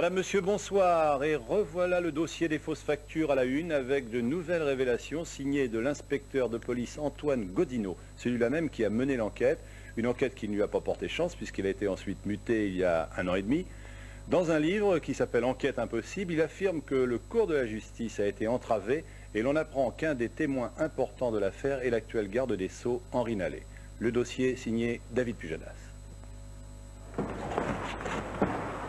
Madame, Monsieur, bonsoir. Et revoilà le dossier des fausses factures à la une avec de nouvelles révélations signées de l'inspecteur de police Antoine Godino, celui-là même qui a mené l'enquête. Une enquête qui ne lui a pas porté chance puisqu'il a été ensuite muté il y a 1 an et demi. Dans un livre qui s'appelle Enquête impossible, il affirme que le cours de la justice a été entravé et l'on apprend qu'un des témoins importants de l'affaire est l'actuel garde des Sceaux, Henri Nallet. Le dossier signé David Pujadas.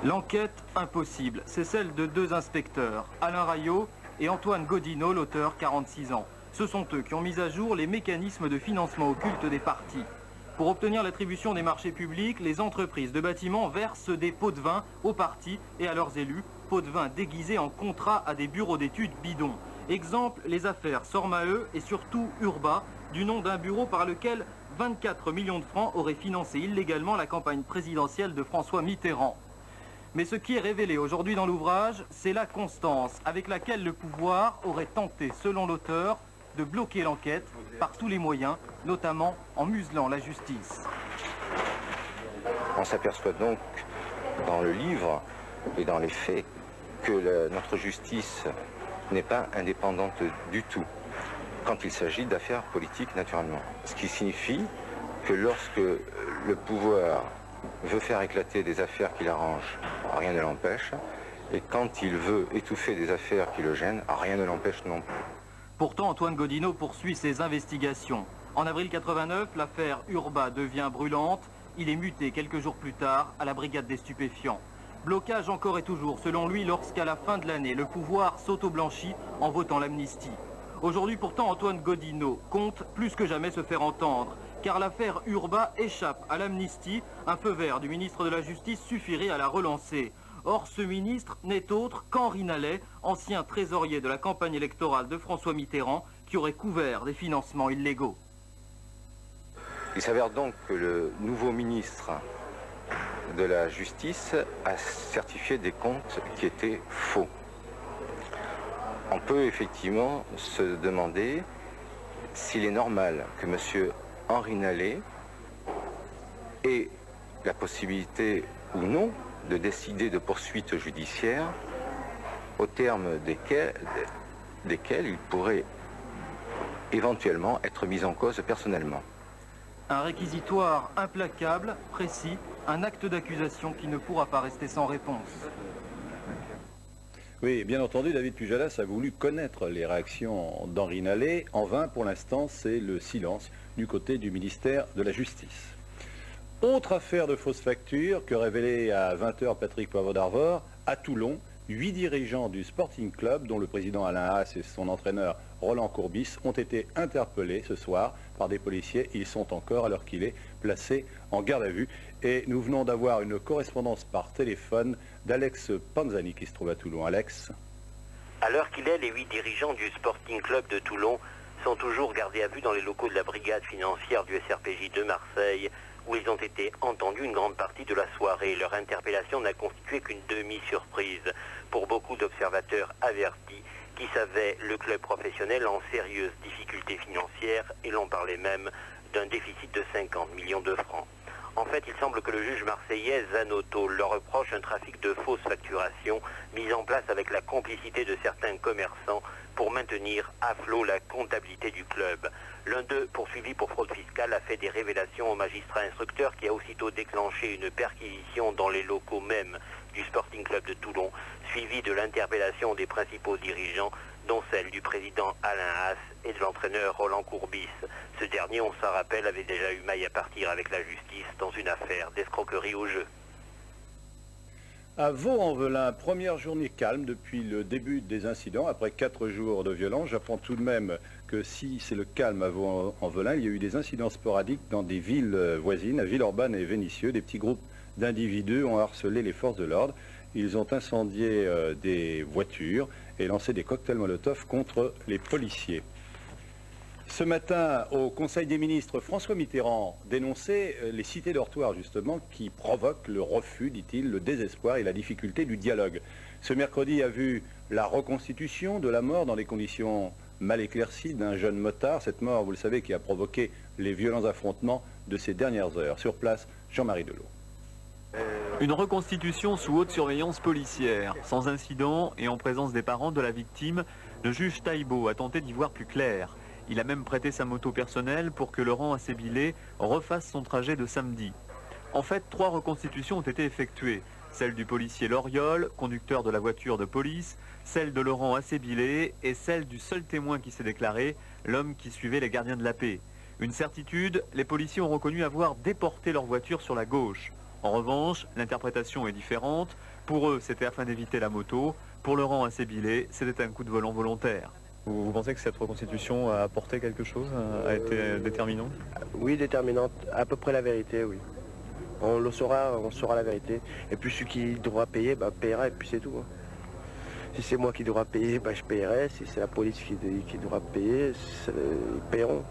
L'enquête impossible, c'est celle de 2 inspecteurs, Alain Rayot et Antoine Godino, l'auteur, 46 ans. Ce sont eux qui ont mis à jour les mécanismes de financement occulte des partis. Pour obtenir l'attribution des marchés publics, les entreprises de bâtiments versent des pots de vin aux partis et à leurs élus, pots de vin déguisés en contrats à des bureaux d'études bidons. Exemple, les affaires Sormae et surtout Urba, du nom d'un bureau par lequel 24 millions de francs auraient financé illégalement la campagne présidentielle de François Mitterrand. Mais ce qui est révélé aujourd'hui dans l'ouvrage, c'est la constance avec laquelle le pouvoir aurait tenté, selon l'auteur, de bloquer l'enquête par tous les moyens, notamment en muselant la justice. On s'aperçoit donc dans le livre et dans les faits que notre justice n'est pas indépendante du tout, quand il s'agit d'affaires politiques naturellement. Ce qui signifie que lorsque le pouvoir veut faire éclater des affaires qui l'arrangent, rien ne l'empêche, et quand il veut étouffer des affaires qui le gênent, rien ne l'empêche non plus. Pourtant, Antoine Godino poursuit ses investigations. En avril 89, l'affaire Urba devient brûlante. Il est muté quelques jours plus tard à la brigade des stupéfiants. Blocage encore et toujours, selon lui, lorsqu'à la fin de l'année, le pouvoir s'auto-blanchit en votant l'amnistie. Aujourd'hui, pourtant, Antoine Godino compte plus que jamais se faire entendre, car l'affaire Urba échappe à l'amnistie. Un feu vert du ministre de la Justice suffirait à la relancer. Or, ce ministre n'est autre qu'Henri Nallet, ancien trésorier de la campagne électorale de François Mitterrand, qui aurait couvert des financements illégaux. Il s'avère donc que le nouveau ministre de la Justice a certifié des comptes qui étaient faux. On peut effectivement se demander s'il est normal que M. Henri Nallet ait la possibilité ou non de décider de poursuites judiciaires au terme desquelles il pourrait éventuellement être mis en cause personnellement. Un réquisitoire implacable, précis, un acte d'accusation qui ne pourra pas rester sans réponse. Oui, bien entendu, David Pujadas a voulu connaître les réactions d'Henri Nallet. En vain, pour l'instant, c'est le silence du côté du ministère de la Justice. Autre affaire de fausse facture que révélait à 20 h Patrick Poivre d'Arvor, à Toulon, 8 dirigeants du Sporting Club, dont le président Alain Haas et son entraîneur Roland Courbis, ont été interpellés ce soir par des policiers. Ils sont encore, à l'heure qu'il est, placés en garde à vue. Et nous venons d'avoir une correspondance par téléphone d'Alex Panzani qui se trouve à Toulon. Alex. À l'heure qu'il est, les 8 dirigeants du Sporting Club de Toulon sont toujours gardés à vue dans les locaux de la brigade financière du SRPJ de Marseille, où ils ont été entendus une grande partie de la soirée. Leur interpellation n'a constitué qu'une demi-surprise pour beaucoup d'observateurs avertis qui savaient le club professionnel en sérieuses difficultés financières, et l'on parlait même d'un déficit de 50 millions de francs. En fait, il semble que le juge marseillais Zanotto leur reproche un trafic de fausses facturations mis en place avec la complicité de certains commerçants pour maintenir à flot la comptabilité du club. L'un d'eux, poursuivi pour fraude fiscale, a fait des révélations au magistrat instructeur qui a aussitôt déclenché une perquisition dans les locaux même du Sporting Club de Toulon, suivie de l'interpellation des principaux dirigeants, dont celle du président Alain Haas et de l'entraîneur Roland Courbis. Ce dernier, on s'en rappelle, avait déjà eu maille à partir avec la justice dans une affaire d'escroquerie au jeu. À Vaux-en-Velin, première journée calme depuis le début des incidents. Après 4 jours de violence, j'apprends tout de même que si c'est le calme à Vaux-en-Velin, il y a eu des incidents sporadiques dans des villes voisines, à Villeurbanne et Vénissieux. Des petits groupes d'individus ont harcelé les forces de l'ordre. Ils ont incendié des voitures et lancé des cocktails Molotov contre les policiers. Ce matin, au Conseil des ministres, François Mitterrand dénonçait les cités dortoirs, justement, qui provoquent le refus, dit-il, le désespoir et la difficulté du dialogue. Ce mercredi a vu la reconstitution de la mort dans des conditions mal éclaircies d'un jeune motard. Cette mort, vous le savez, qui a provoqué les violents affrontements de ces dernières heures. Sur place, Jean-Marie Delot. Une reconstitution sous haute surveillance policière, sans incident et en présence des parents de la victime, le juge Taïbo a tenté d'y voir plus clair. Il a même prêté sa moto personnelle pour que Laurent Assébilé refasse son trajet de samedi. En fait, 3 reconstitutions ont été effectuées. Celle du policier Loriol, conducteur de la voiture de police, celle de Laurent Assébilé et celle du seul témoin qui s'est déclaré, l'homme qui suivait les gardiens de la paix. Une certitude, les policiers ont reconnu avoir déporté leur voiture sur la gauche. En revanche, l'interprétation est différente. Pour eux, c'était afin d'éviter la moto. Pour Laurent Assébilé, c'était un coup de volant volontaire. Vous pensez que cette reconstitution a apporté quelque chose, a été déterminante? Oui, déterminante. À peu près la vérité, oui. On saura la vérité. Et puis celui qui devra payer, payera et puis c'est tout. Si c'est moi qui devra payer, je payerai. Si c'est la police qui devra payer, ils paieront.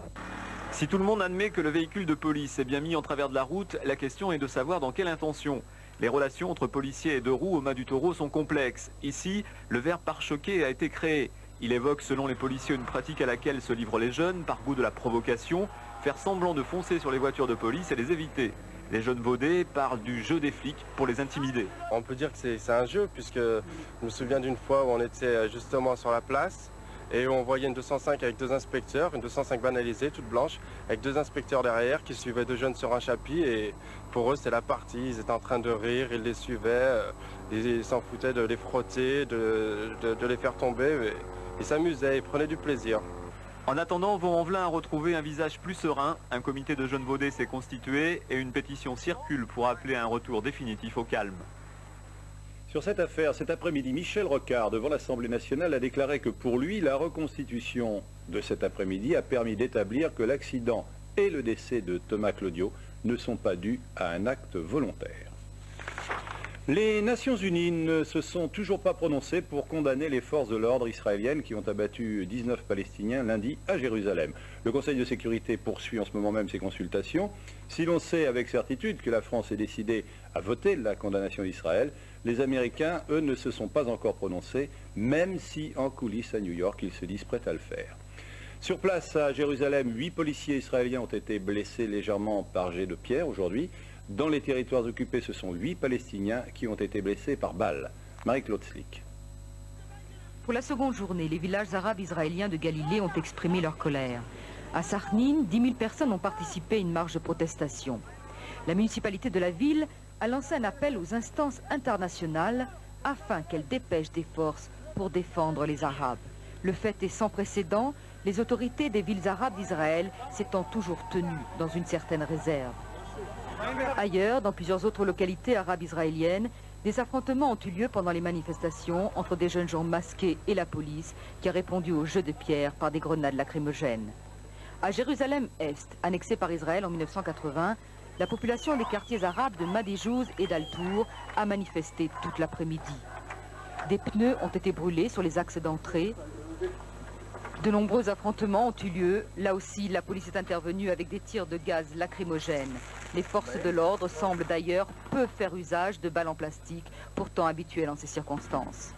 Si tout le monde admet que le véhicule de police est bien mis en travers de la route, la question est de savoir dans quelle intention. Les relations entre policiers et deux roues au Mas du Taureau sont complexes. Ici, le verbe pare-choqué a été créé. Il évoque, selon les policiers, une pratique à laquelle se livrent les jeunes par goût de la provocation, faire semblant de foncer sur les voitures de police et les éviter. Les jeunes vaudés parlent du jeu des flics pour les intimider. On peut dire que c'est un jeu, puisque je me souviens d'une fois où on était justement sur la place et on voyait une 205 avec 2 inspecteurs, une 205 banalisée, toute blanche, avec 2 inspecteurs derrière qui suivaient 2 jeunes sur un chapitre et pour eux c'est la partie, ils étaient en train de rire, ils les suivaient, ils s'en foutaient de les frotter, de les faire tomber, ils s'amusaient, ils prenaient du plaisir. En attendant, Vaux-en-Velin a retrouvé un visage plus serein, un comité de jeunes vaudés s'est constitué et une pétition circule pour appeler à un retour définitif au calme. Sur cette affaire, cet après-midi, Michel Rocard, devant l'Assemblée nationale, a déclaré que pour lui, la reconstitution de cet après-midi a permis d'établir que l'accident et le décès de Thomas Claudio ne sont pas dus à un acte volontaire. Les Nations Unies ne se sont toujours pas prononcées pour condamner les forces de l'ordre israéliennes qui ont abattu 19 Palestiniens lundi à Jérusalem. Le Conseil de sécurité poursuit en ce moment même ses consultations. Si l'on sait avec certitude que la France est décidée à voter la condamnation d'Israël, les Américains, eux, ne se sont pas encore prononcés, même si en coulisses à New York, ils se disent prêts à le faire. Sur place à Jérusalem, 8 policiers israéliens ont été blessés légèrement par jet de pierre aujourd'hui. Dans les territoires occupés, ce sont 8 Palestiniens qui ont été blessés par balles. Marie-Claude Slick. Pour la seconde journée, les villages arabes israéliens de Galilée ont exprimé leur colère. À Sarnin, 10 000 personnes ont participé à une marche de protestation. La municipalité de la ville a lancé un appel aux instances internationales afin qu'elles dépêchent des forces pour défendre les Arabes. Le fait est sans précédent, les autorités des villes arabes d'Israël s'étant toujours tenues dans une certaine réserve. Ailleurs, dans plusieurs autres localités arabes israéliennes, des affrontements ont eu lieu pendant les manifestations entre des jeunes gens masqués et la police qui a répondu au jeu de pierre par des grenades lacrymogènes. À Jérusalem-Est, annexée par Israël en 1980, la population des quartiers arabes de Madéjouz et d'Al-Tour a manifesté toute l'après-midi. Des pneus ont été brûlés sur les axes d'entrée. De nombreux affrontements ont eu lieu. Là aussi, la police est intervenue avec des tirs de gaz lacrymogène. Les forces de l'ordre semblent d'ailleurs peu faire usage de balles en plastique, pourtant habituelles en ces circonstances.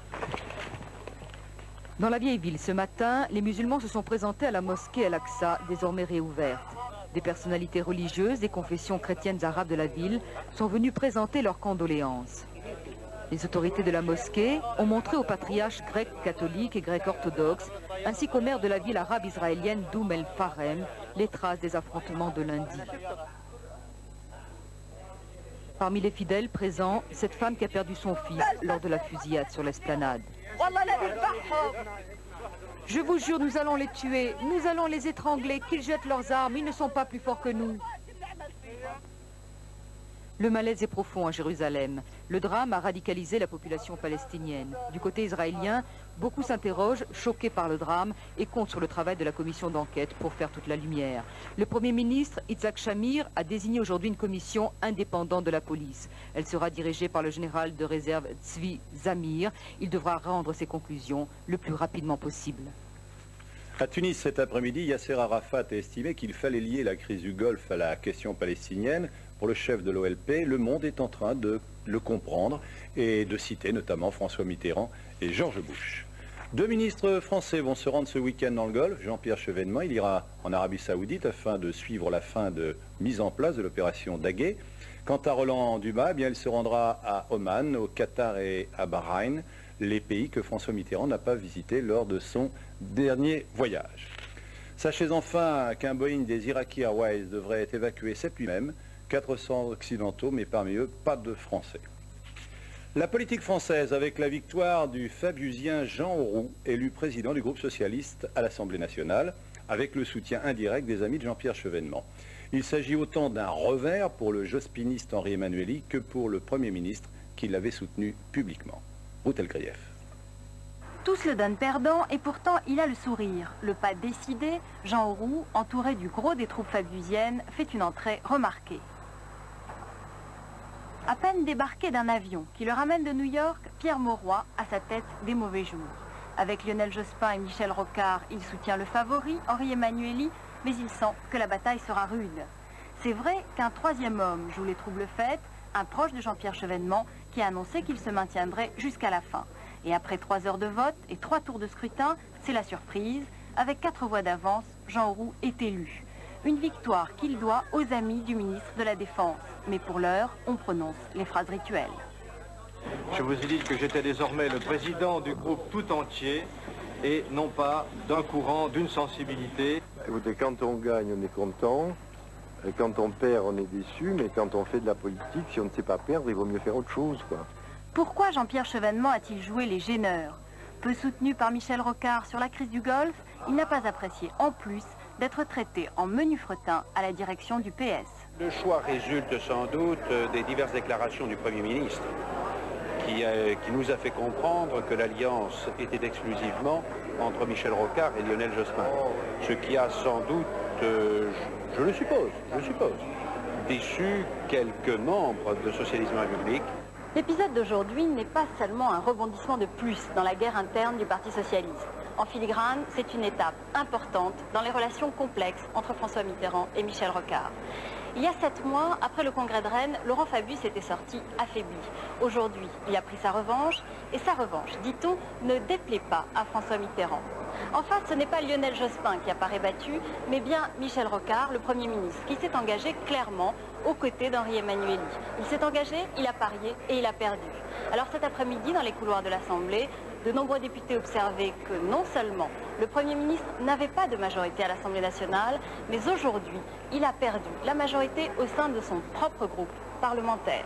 Dans la vieille ville, ce matin, les musulmans se sont présentés à la mosquée Al-Aqsa, désormais réouverte. Des personnalités religieuses des confessions chrétiennes arabes de la ville sont venues présenter leurs condoléances. Les autorités de la mosquée ont montré aux patriarches grecs catholiques et grecs orthodoxes, ainsi qu'au maire de la ville arabe israélienne d'Oum el-Farem, les traces des affrontements de lundi. Parmi les fidèles présents, cette femme qui a perdu son fils lors de la fusillade sur l'esplanade. Je vous jure, nous allons les tuer, nous allons les étrangler, qu'ils jettent leurs armes, ils ne sont pas plus forts que nous. Le malaise est profond à Jérusalem. Le drame a radicalisé la population palestinienne. Du côté israélien, beaucoup s'interrogent, choqués par le drame, et comptent sur le travail de la commission d'enquête pour faire toute la lumière. Le Premier ministre, Yitzhak Shamir, a désigné aujourd'hui une commission indépendante de la police. Elle sera dirigée par le général de réserve Tzvi Zamir. Il devra rendre ses conclusions le plus rapidement possible. À Tunis cet après-midi, Yasser Arafat a estimé qu'il fallait lier la crise du Golfe à la question palestinienne. Pour le chef de l'OLP, le monde est en train de le comprendre et de citer notamment François Mitterrand et George Bush. 2 ministres français vont se rendre ce week-end dans le Golfe. Jean-Pierre Chevènement, il ira en Arabie Saoudite afin de suivre la fin de mise en place de l'opération Daguet. Quant à Roland Dumas, eh bien, il se rendra à Oman, au Qatar et à Bahreïn, les pays que François Mitterrand n'a pas visités lors de son dernier voyage. Sachez enfin qu'un Boeing des Iraqi Airways devrait être évacué cette nuit même, 400 occidentaux, mais parmi eux, pas de Français. La politique française avec la victoire du Fabusien Jean Auroux, élu président du groupe socialiste à l'Assemblée nationale, avec le soutien indirect des amis de Jean-Pierre Chevènement. Il s'agit autant d'un revers pour le jospiniste Henri Emmanuelli que pour le Premier ministre qui l'avait soutenu publiquement. Ruth Elkrief. Tous le donnent perdant et pourtant il a le sourire. Le pas décidé, Jean Auroux, entouré du gros des troupes fabusiennes, fait une entrée remarquée. À peine débarqué d'un avion qui le ramène de New York, Pierre Mauroy a sa tête des mauvais jours. Avec Lionel Jospin et Michel Rocard, il soutient le favori, Henri Emmanuelli, mais il sent que la bataille sera rude. C'est vrai qu'un troisième homme joue les troubles fêtes, un proche de Jean-Pierre Chevènement qui a annoncé qu'il se maintiendrait jusqu'à la fin. Et après 3 heures de vote et 3 tours de scrutin, c'est la surprise. Avec 4 voix d'avance, Jean Auroux est élu. Une victoire qu'il doit aux amis du ministre de la Défense. Mais pour l'heure, on prononce les phrases rituelles. Je vous ai dit que j'étais désormais le président du groupe tout entier et non pas d'un courant, d'une sensibilité. Écoutez, quand on gagne, on est content. Et quand on perd, on est déçu. Mais quand on fait de la politique, si on ne sait pas perdre, il vaut mieux faire autre chose, quoi. Pourquoi Jean-Pierre Chevènement a-t-il joué les gêneurs? Peu soutenu par Michel Rocard sur la crise du Golfe, il n'a pas apprécié en plus d'être traité en menu fretin à la direction du PS. Le choix résulte sans doute des diverses déclarations du Premier ministre qui nous a fait comprendre que l'alliance était exclusivement entre Michel Rocard et Lionel Jospin. Ce qui a sans doute, je le suppose, déçu quelques membres de Socialisme République. L'épisode d'aujourd'hui n'est pas seulement un rebondissement de plus dans la guerre interne du Parti socialiste. En filigrane, c'est une étape importante dans les relations complexes entre François Mitterrand et Michel Rocard. Il y a 7 mois, après le congrès de Rennes, Laurent Fabius était sorti affaibli. Aujourd'hui, il a pris sa revanche, et sa revanche, dit-on, ne déplaît pas à François Mitterrand. En face, ce n'est pas Lionel Jospin qui apparaît battu, mais bien Michel Rocard, le Premier ministre, qui s'est engagé clairement aux côtés d'Henri Emmanuelli. Il s'est engagé, il a parié et il a perdu. Alors cet après-midi, dans les couloirs de l'Assemblée, de nombreux députés observaient que non seulement le Premier ministre n'avait pas de majorité à l'Assemblée nationale, mais aujourd'hui, il a perdu la majorité au sein de son propre groupe parlementaire.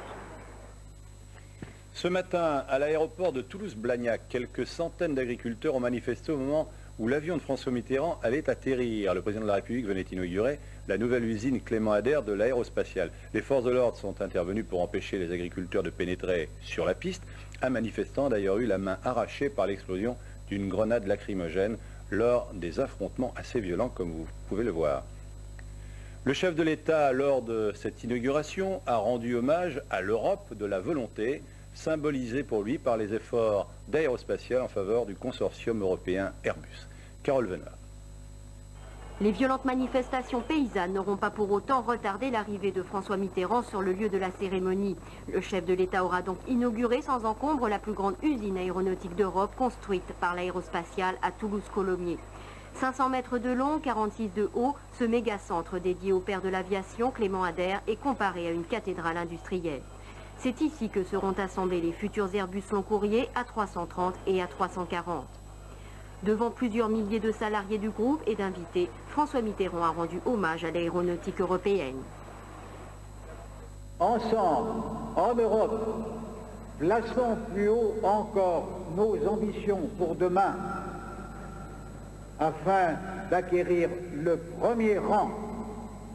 Ce matin, à l'aéroport de Toulouse-Blagnac, quelques centaines d'agriculteurs ont manifesté au moment où l'avion de François Mitterrand allait atterrir. Le président de la République venait inaugurer la nouvelle usine Clément Ader de l'aérospatiale. Les forces de l'ordre sont intervenues pour empêcher les agriculteurs de pénétrer sur la piste. Un manifestant a d'ailleurs eu la main arrachée par l'explosion d'une grenade lacrymogène lors des affrontements assez violents, comme vous pouvez le voir. Le chef de l'État, lors de cette inauguration, a rendu hommage à l'Europe de la volonté, symbolisée pour lui par les efforts d'aérospatiale en faveur du consortium européen Airbus. Carole Venat. Les violentes manifestations paysannes n'auront pas pour autant retardé l'arrivée de François Mitterrand sur le lieu de la cérémonie. Le chef de l'État aura donc inauguré sans encombre la plus grande usine aéronautique d'Europe construite par l'aérospatiale à Toulouse-Coulommiers. 500 mètres de long, 46 de haut, ce méga-centre dédié au père de l'aviation, Clément Ader, est comparé à une cathédrale industrielle. C'est ici que seront assemblés les futurs Airbus long courrier A330 et A340. Devant plusieurs milliers de salariés du groupe et d'invités, François Mitterrand a rendu hommage à l'aéronautique européenne. Ensemble, en Europe, plaçons plus haut encore nos ambitions pour demain, afin d'acquérir le premier rang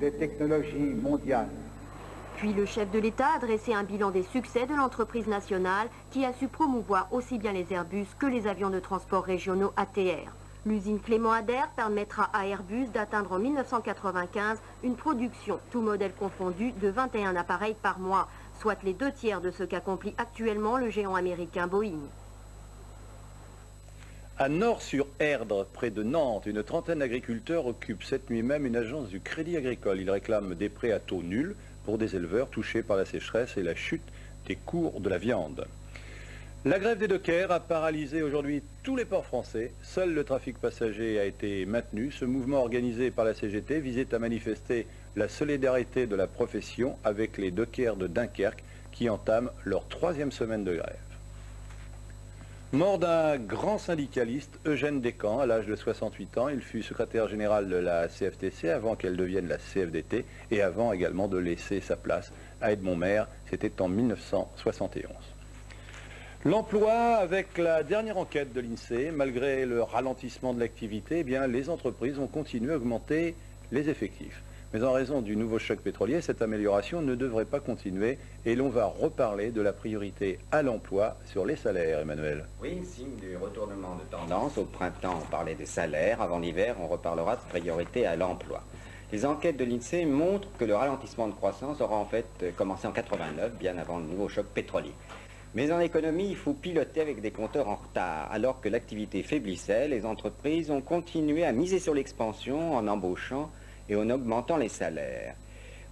des technologies mondiales. Puis le chef de l'État a dressé un bilan des succès de l'entreprise nationale qui a su promouvoir aussi bien les Airbus que les avions de transport régionaux ATR. L'usine Clément Ader permettra à Airbus d'atteindre en 1995 une production, tout modèle confondu, de 21 appareils par mois, soit les 2/3 de ce qu'accomplit actuellement le géant américain Boeing. À Nord-sur-Erdre, près de Nantes, une trentaine d'agriculteurs occupent cette nuit même une agence du Crédit Agricole. Ils réclament des prêts à taux nuls pour des éleveurs touchés par la sécheresse et la chute des cours de la viande. La grève des dockers a paralysé aujourd'hui tous les ports français. Seul le trafic passager a été maintenu. Ce mouvement organisé par la CGT visait à manifester la solidarité de la profession avec les dockers de Dunkerque qui entament leur 3e semaine de grève. Mort d'un grand syndicaliste, Eugène Descamps, à l'âge de 68 ans, il fut secrétaire général de la CFTC avant qu'elle devienne la CFDT et avant également de laisser sa place à Edmond Maire, c'était en 1971. L'emploi, avec la dernière enquête de l'INSEE, malgré le ralentissement de l'activité, eh bien, les entreprises ont continué à augmenter les effectifs. Mais en raison du nouveau choc pétrolier, cette amélioration ne devrait pas continuer et l'on va reparler de la priorité à l'emploi sur les salaires, Emmanuel. Oui, signe du retournement de tendance. Au printemps, on parlait des salaires. Avant l'hiver, on reparlera de priorité à l'emploi. Les enquêtes de l'INSEE montrent que le ralentissement de croissance aura en fait commencé en 89, bien avant le nouveau choc pétrolier. Mais en économie, il faut piloter avec des compteurs en retard. Alors que l'activité faiblissait, les entreprises ont continué à miser sur l'expansion en embauchant et en augmentant les salaires.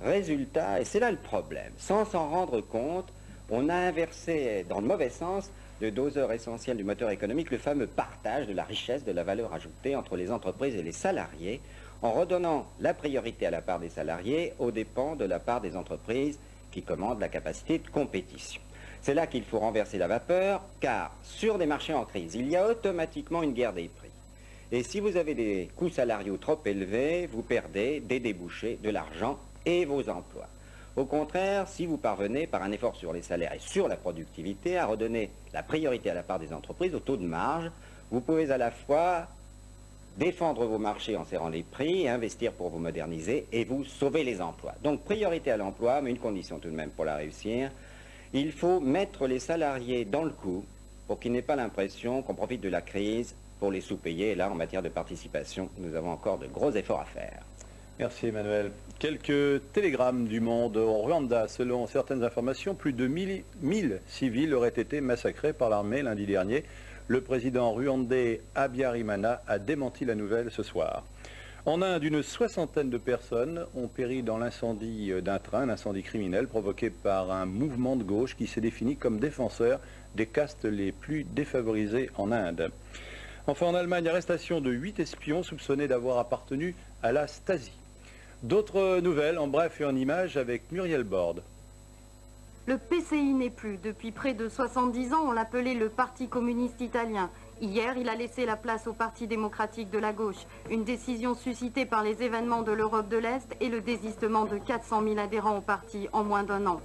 Résultat, et c'est là le problème, sans s'en rendre compte, on a inversé dans le mauvais sens le doseur essentiel du moteur économique, le fameux partage de la richesse, de la valeur ajoutée entre les entreprises et les salariés, en redonnant la priorité à la part des salariés aux dépens de la part des entreprises qui commandent la capacité de compétition. C'est là qu'il faut renverser la vapeur, car sur des marchés en crise, il y a automatiquement une guerre des prix. Et si vous avez des coûts salariaux trop élevés, vous perdez des débouchés, de l'argent et vos emplois. Au contraire, si vous parvenez, par un effort sur les salaires et sur la productivité, à redonner la priorité à la part des entreprises au taux de marge, vous pouvez à la fois défendre vos marchés en serrant les prix, investir pour vous moderniser et vous sauver les emplois. Donc priorité à l'emploi, mais une condition tout de même pour la réussir, il faut mettre les salariés dans le coup pour qu'ils n'aient pas l'impression qu'on profite de la crise pour les sous-payer. Et là, en matière de participation, nous avons encore de gros efforts à faire. Merci Emmanuel. Quelques télégrammes du monde. Au Rwanda, selon certaines informations, plus de 1000 civils auraient été massacrés par l'armée lundi dernier. Le président rwandais Habyarimana a démenti la nouvelle ce soir. En Inde, une soixantaine de personnes ont péri dans l'incendie d'un train, un incendie criminel provoqué par un mouvement de gauche qui s'est défini comme défenseur des castes les plus défavorisées en Inde. Enfin, en Allemagne, arrestation de 8 espions soupçonnés d'avoir appartenu à la Stasi. D'autres nouvelles en bref et en images avec Muriel Borde. Le PCI n'est plus. Depuis près de 70 ans, on l'appelait le Parti communiste italien. Hier, il a laissé la place au Parti démocratique de la gauche. Une décision suscitée par les événements de l'Europe de l'Est et le désistement de 400 000 adhérents au parti en moins d'un an.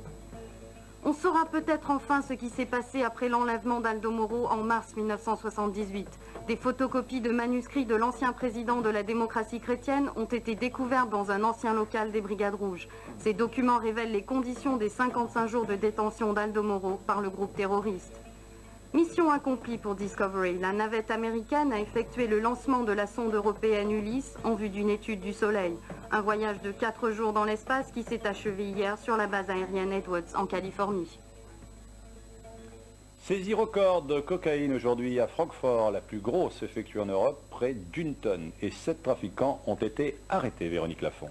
On saura peut-être enfin ce qui s'est passé après l'enlèvement d'Aldo Moro en mars 1978. Des photocopies de manuscrits de l'ancien président de la démocratie chrétienne ont été découvertes dans un ancien local des Brigades Rouges. Ces documents révèlent les conditions des 55 jours de détention d'Aldo Moro par le groupe terroriste. Mission accomplie pour Discovery. La navette américaine a effectué le lancement de la sonde européenne Ulysse en vue d'une étude du Soleil. Un voyage de 4 jours dans l'espace qui s'est achevé hier sur la base aérienne Edwards en Californie. Saisie record de cocaïne aujourd'hui à Francfort, la plus grosse effectuée en Europe, près d'1 tonne. Et 7 trafiquants ont été arrêtés, Véronique Lafont.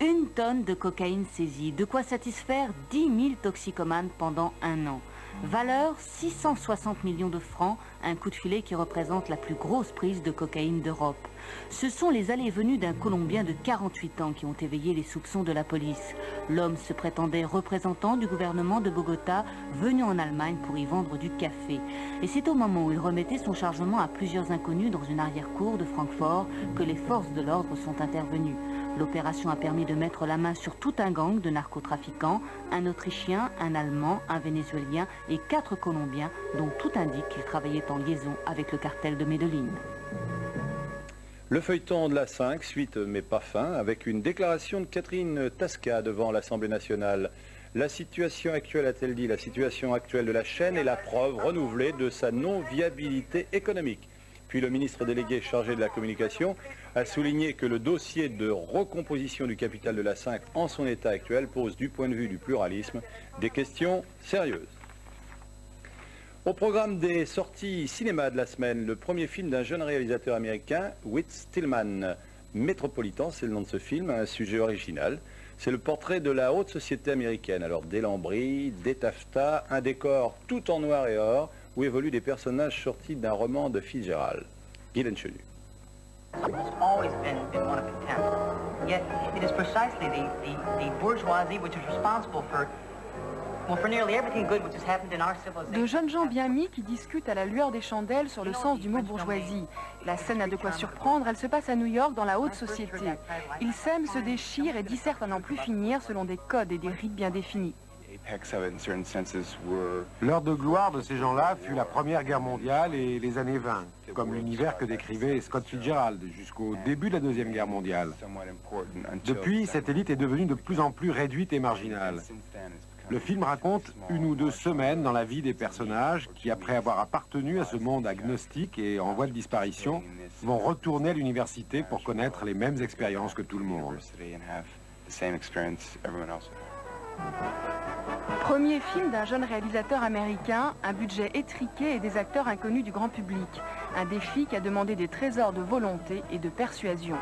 1 tonne de cocaïne saisie, de quoi satisfaire 10 000 toxicomanes pendant un an. Valeur 660 millions de francs, un coup de filet qui représente la plus grosse prise de cocaïne d'Europe. Ce sont les allées et venues d'un Colombien de 48 ans qui ont éveillé les soupçons de la police. L'homme se prétendait représentant du gouvernement de Bogota, venu en Allemagne pour y vendre du café. Et c'est au moment où il remettait son chargement à plusieurs inconnus dans une arrière-cour de Francfort que les forces de l'ordre sont intervenues. L'opération a permis de mettre la main sur tout un gang de narcotrafiquants, un Autrichien, un Allemand, un Vénézuélien et 4 Colombiens, dont tout indique qu'ils travaillaient en liaison avec le cartel de Medellín. Le feuilleton de la 5, suite mais pas fin, avec une déclaration de Catherine Tasca devant l'Assemblée nationale. La situation actuelle, a-t-elle dit, la situation actuelle de la chaîne est la preuve renouvelée de sa non-viabilité économique. Puis le ministre délégué chargé de la communication a souligné que le dossier de recomposition du capital de la 5 en son état actuel pose du point de vue du pluralisme des questions sérieuses. Au programme des sorties cinéma de la semaine, le premier film d'un jeune réalisateur américain, Whit Stillman. Métropolitan, c'est le nom de ce film, un sujet original. C'est le portrait de la haute société américaine. Alors des lambris, des taffetas, un décor tout en noir et or, où évoluent des personnages sortis d'un roman de Fitzgerald. Guylaine Chenu. It's always been one of contempt. Yet it is precisely the bourgeoisie which is responsible for nearly everything good which has happened in our civilization. De jeunes gens bien mis qui discutent à la lueur des chandelles sur le sens du mot bourgeoisie. La scène a de quoi surprendre, elle se passe à New York dans la haute société. Ils s'aiment, se déchirent et dissertent à n'en plus finir selon des codes et des rites bien définis. L'heure de gloire de ces gens-là fut la Première Guerre mondiale et les années 20, comme l'univers que décrivait Scott Fitzgerald jusqu'au début de la Deuxième Guerre mondiale. Depuis, cette élite est devenue de plus en plus réduite et marginale. Le film raconte une ou deux semaines dans la vie des personnages qui, après avoir appartenu à ce monde agnostique et en voie de disparition, vont retourner à l'université pour connaître les mêmes expériences que tout le monde. Premier film d'un jeune réalisateur américain, un budget étriqué et des acteurs inconnus du grand public. Un défi qui a demandé des trésors de volonté et de persuasion.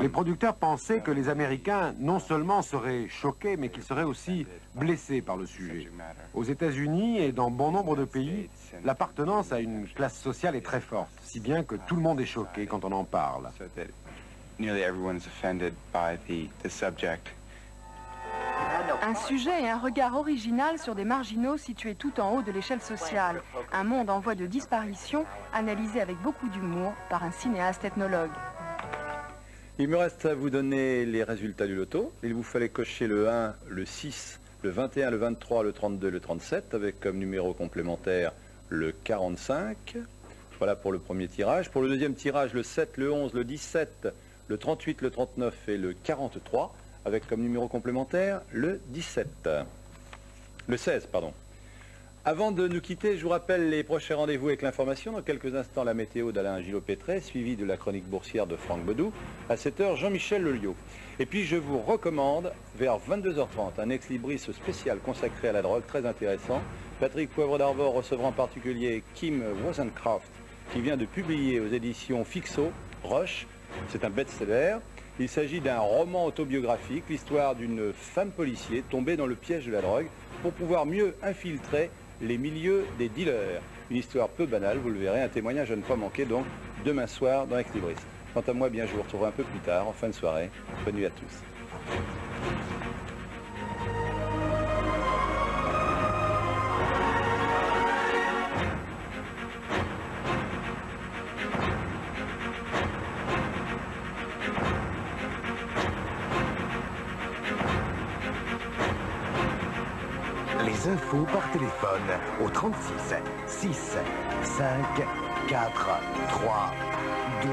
Les producteurs pensaient que les Américains non seulement seraient choqués, mais qu'ils seraient aussi blessés par le sujet. Aux États-Unis et dans bon nombre de pays, l'appartenance à une classe sociale est très forte, si bien que tout le monde est choqué quand on en parle. Un sujet et un regard original sur des marginaux situés tout en haut de l'échelle sociale. Un monde en voie de disparition, analysé avec beaucoup d'humour par un cinéaste ethnologue. Il me reste à vous donner les résultats du loto. Il vous fallait cocher le 1, le 6, le 21, le 23, le 32, le 37, avec comme numéro complémentaire le 45. Voilà pour le premier tirage. Pour le deuxième tirage, le 7, le 11, le 17, le 38, le 39 et le 43, avec comme numéro complémentaire le 17. Le 16, pardon. Avant de nous quitter, je vous rappelle les prochains rendez-vous avec l'information. Dans quelques instants, la météo d'Alain Gillot-Pétré, suivie de la chronique boursière de Franck Bedou. À 7h, Jean-Michel Leliot. Et puis, je vous recommande, vers 22h30, un ex-libris spécial consacré à la drogue, très intéressant. Patrick Poivre d'Arvor recevra en particulier Kim Rosencraft, qui vient de publier aux éditions Fixo, Roche. C'est un best-seller. Il s'agit d'un roman autobiographique, l'histoire d'une femme policier tombée dans le piège de la drogue pour pouvoir mieux infiltrer les milieux des dealers. Une histoire peu banale, vous le verrez, un témoignage à ne pas manquer donc demain soir dans Ex-Libris. Quant à moi, bien, je vous retrouverai un peu plus tard, en fin de soirée. Bonne nuit à tous. Les infos par téléphone au 36 6 5 4 3 2 1.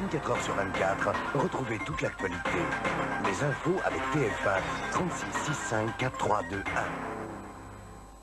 24 heures sur 24, retrouvez toute l'actualité. Les infos avec TF1 36 6 5 4 3 2 1.